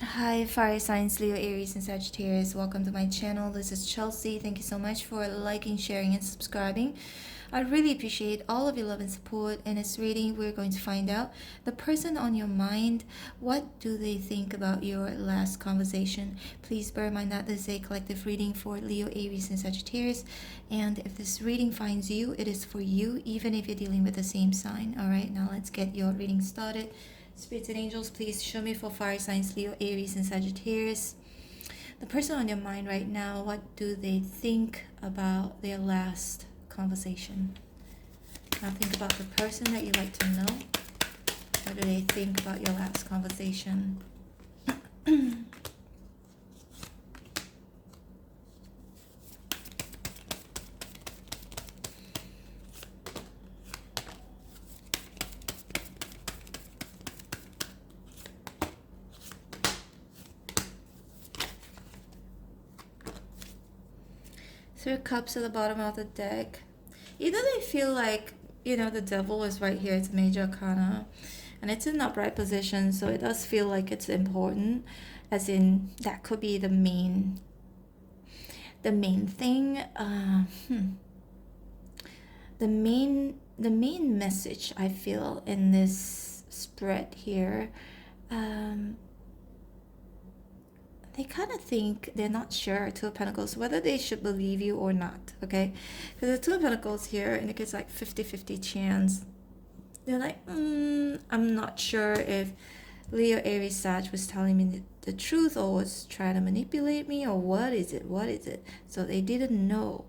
Hi, fire signs, Leo, Aries, and Sagittarius. Welcome to my channel. This is Chelsea. Thank you so much for liking, sharing, and subscribing. I really appreciate all of your love and support. In this reading, we're going to find out the person on your mind. What do they think about your last conversation? Please bear in mind that this is a collective reading for Leo, Aries, and Sagittarius. And if this reading finds you, it is for you, even if you're dealing with the same sign. All right, now let's get your reading started. Spirits and angels, please show me for fire signs, Leo, Aries, and Sagittarius. The person on your mind right now, what do they think about their last conversation? Now think about the person that you like to know. What do they think about your last conversation? Three of Cups at the bottom of the deck. Either they feel like, the devil is right here. It's major arcana. And it's in upright position, so it does feel like it's important. As in, that could be the main thing. The main message I feel in this spread here. They kind of think they're not sure, Two of Pentacles, whether they should believe you or not, okay? Because the Two of Pentacles here indicates like 50-50 chance. They're like, I'm not sure if Leo, Aries, Sag was telling me the truth or was trying to manipulate me, or what is it? So they didn't know.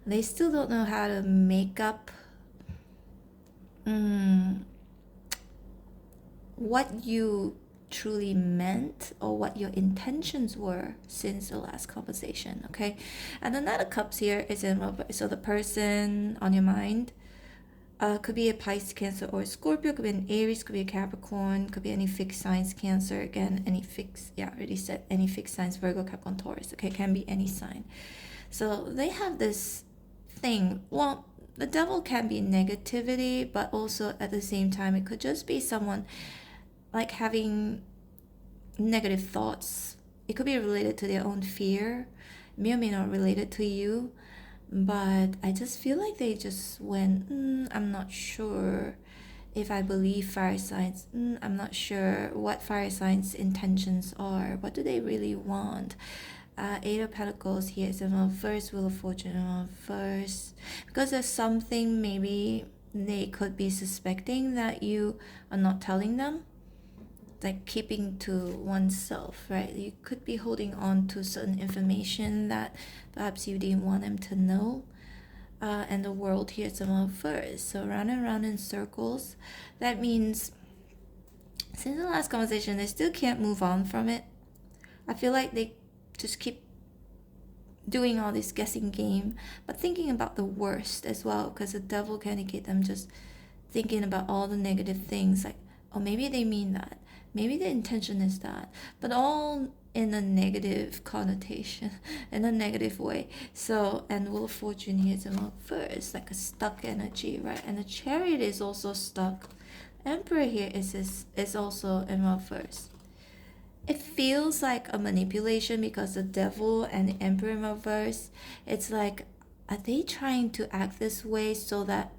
They still don't know how to make up what you truly meant or what your intentions were since the last conversation, okay? And the Knight of Cups here is in reverse. So the person on your mind could be a Pisces, Cancer, or a Scorpio, could be an Aries, could be a Capricorn, could be any fixed signs, Cancer, again, any fixed, I already said any fixed signs, Virgo, Capricorn, Taurus, okay? Can be any sign. So they have this thing, well, the devil can be negativity, but also at the same time, it could just be someone like having negative thoughts. It could be related to their own fear, may or may not related to you, but I just feel like they just went, I'm not sure if I believe fire signs. I'm not sure what fire signs' intentions are. What do they really want? Eight of Pentacles here is in reverse, Wheel of Fortune in reverse. Because there's something maybe they could be suspecting that you are not telling them, like keeping to oneself, right? You could be holding on to certain information that perhaps you didn't want them to know. And the world here is about first. So round and round in circles. That means since the last conversation, they still can't move on from it. I feel like they just keep doing all this guessing game, but thinking about the worst as well, because the devil can indicate them just thinking about all the negative things, like, oh, maybe they mean that. Maybe the intention is that, but all in a negative connotation, in a negative way. So, and Wheel of Fortune here is about first, like a stuck energy, right? And the Chariot is also stuck. Emperor here is also in reverse. It feels like a manipulation because the devil and the Emperor in reverse, it's like, are they trying to act this way so that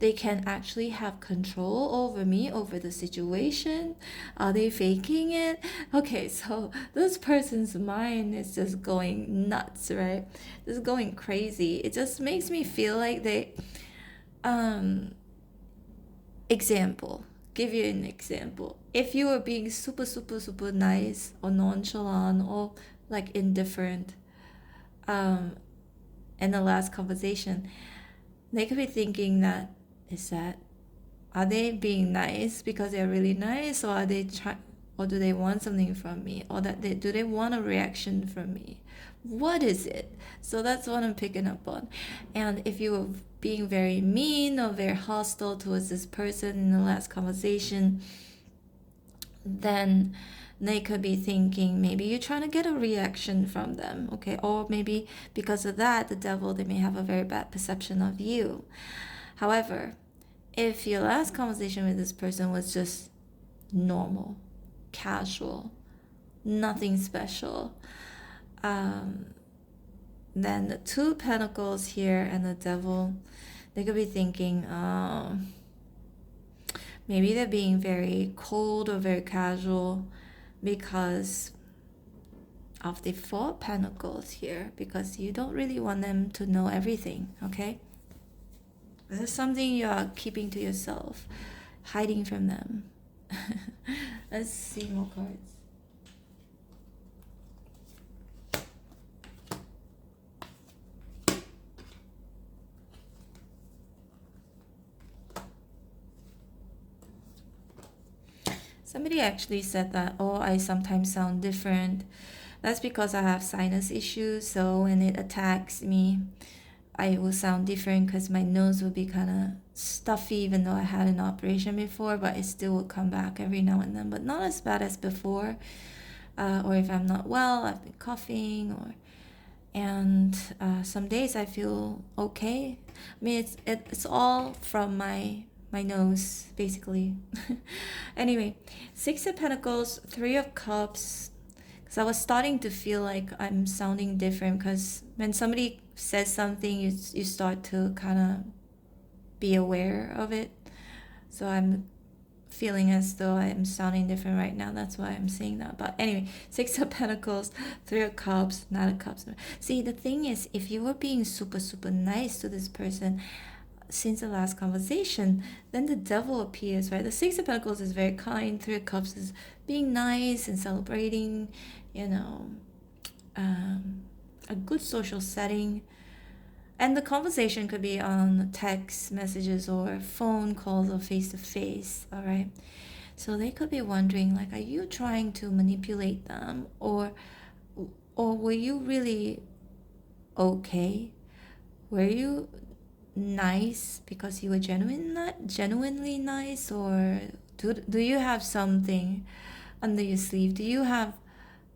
they can actually have control over me, over the situation? Are they faking it? Okay, so this person's mind is just going nuts, right? Just going crazy. It just makes me feel like they, example, give you an example. If you were being super, super, super nice or nonchalant or like indifferent, in the last conversation, they could be thinking that, are they being nice because they're really nice, or are they or do they want something from me, or do they want a reaction from me? What is it? So that's what I'm picking up on. And if you were being very mean or very hostile towards this person in the last conversation, then they could be thinking maybe you're trying to get a reaction from them, okay? Or maybe because of that, the devil, they may have a very bad perception of you. However, if your last conversation with this person was just normal, casual, nothing special. Then the Two of Pentacles here and the Devil, they could be thinking, maybe they're being very cold or very casual because of the Four of Pentacles here, because you don't really want them to know everything, okay? There's something you are keeping to yourself, hiding from them. Let's see more cards. Somebody actually said that, oh, I sometimes sound different. That's because I have sinus issues, so when it attacks me, I will sound different because my nose will be kind of stuffy, even though I had an operation before, but it still will come back every now and then, but not as bad as before. Or if I'm not well, I've been coughing, and some days I feel okay. I mean, it's all from my nose, basically. Anyway, Six of Pentacles, Three of Cups. Because I was starting to feel like I'm sounding different, because when somebody says something, you start to kind of be aware of it. So I'm feeling as though I'm sounding different right now. That's why I'm saying that. But anyway, Six of Pentacles, Three of Cups, Knight of Cups. See, the thing is, if you were being super, super nice to this person since the last conversation, then the Devil appears, right? The Six of Pentacles is very kind. Three of Cups is being nice and celebrating, you know, a good social setting. And the conversation could be on text messages or phone calls or face-to-face, all right? So they could be wondering, like, are you trying to manipulate them, or were you really okay? Were you nice because you were genuinely nice, or do you have something under your sleeve? Do you have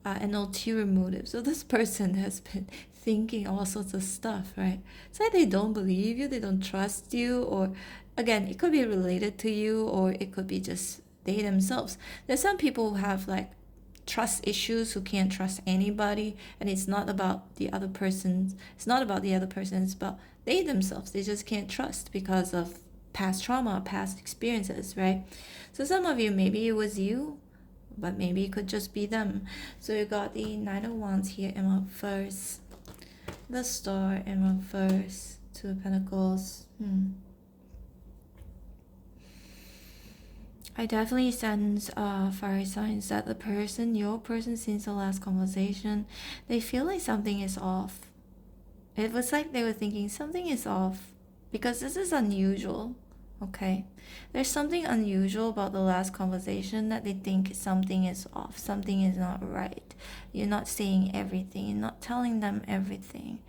an ulterior motive? So this person has been thinking all sorts of stuff, right? It's like they don't believe you, they don't trust you, or again, it could be related to you, or it could be just they themselves. There's some people who have like trust issues, who can't trust anybody, and it's not about the other person, it's about they themselves. They just can't trust because of past trauma, past experiences, right? So some of you, maybe it was you, but maybe it could just be them. So you got the Nine of Wands here in reverse, the Star in reverse, Two of Pentacles. I definitely sense fire signs that your person since the last conversation, they feel like something is off. It was like they were thinking something is off because this is unusual, okay? There's something unusual about the last conversation that they think something is off, something is not right. You're not saying everything, you're not telling them everything.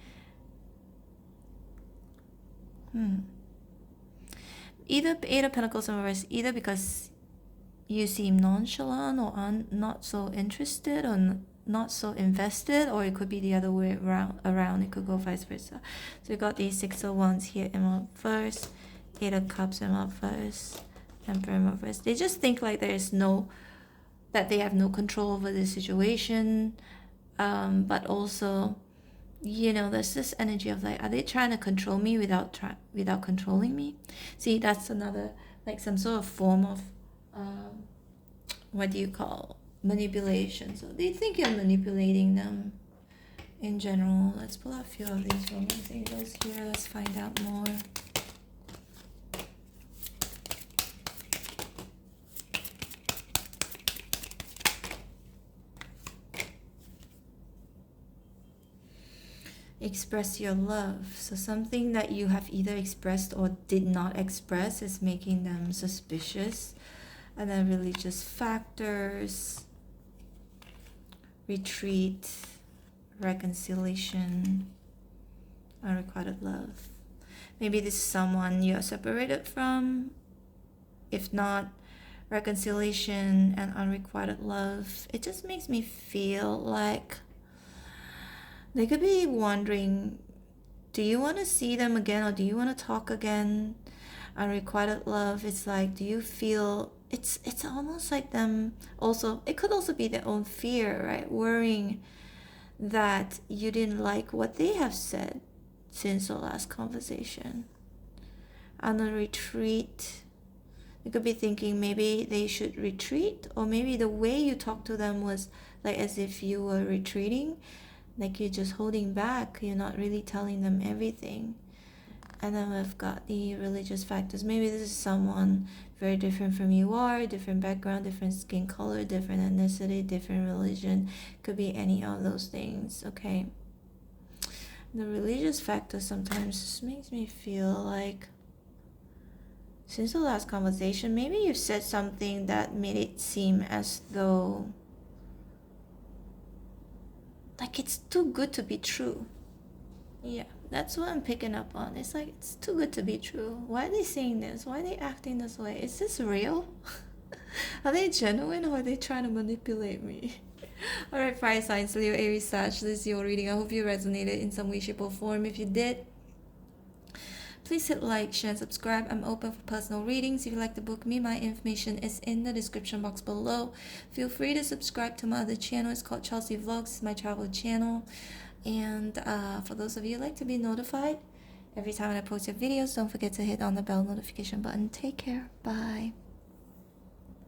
Either Eight of Pentacles in reverse, either because you seem nonchalant or not so interested or not so invested, or it could be the other way around. It could go vice versa. So we got these Six of Wands here in reverse, Eight of Cups in reverse, Emperor in reverse. They just think like they have no control over the situation, but also, you know, there's this energy of like, are they trying to control me without controlling me? See, that's another, like, some sort of form of what do you call manipulation. So they think you're manipulating them in general. Let's pull out a few of these romance angels here. Let's find out more. Express your love. So something that you have either expressed or did not express is making them suspicious. And then religious factors, retreat, reconciliation, unrequited love. Maybe this is someone you're separated from. If not, reconciliation and unrequited love. It just makes me feel like they could be wondering, do you want to see them again, or do you want to talk again? Unrequited love, it's like, do you feel it's almost like them also, it could also be their own fear, right? Worrying that you didn't like what they have said since the last conversation. On a retreat, you could be thinking maybe they should retreat, or maybe the way you talk to them was like as if you were retreating, like you're just holding back, you're not really telling them everything. And then we've got the religious factors. Maybe this is someone very different from you are, different background, different skin color, different ethnicity, different religion. Could be any of those things, okay? The religious factor sometimes just makes me feel like since the last conversation, maybe you said something that made it seem as though like it's too good to be true. Yeah, that's what I'm picking up on. It's like, it's too good to be true. Why are they saying this? Why are they acting this way? Is this real? Are they genuine, or are they trying to manipulate me? Alright, fire signs, Leo, Aries, Sag, this is your reading. I hope you resonated in some way, shape, or form. If you did, please hit like, share, and subscribe. I'm open for personal readings. If you'd like to book me, my information is in the description box below. Feel free to subscribe to my other channel. It's called Chelsea Vlogs. It's my travel channel. And for those of you who like to be notified every time I post your videos, don't forget to hit on the bell notification button. Take care. Bye.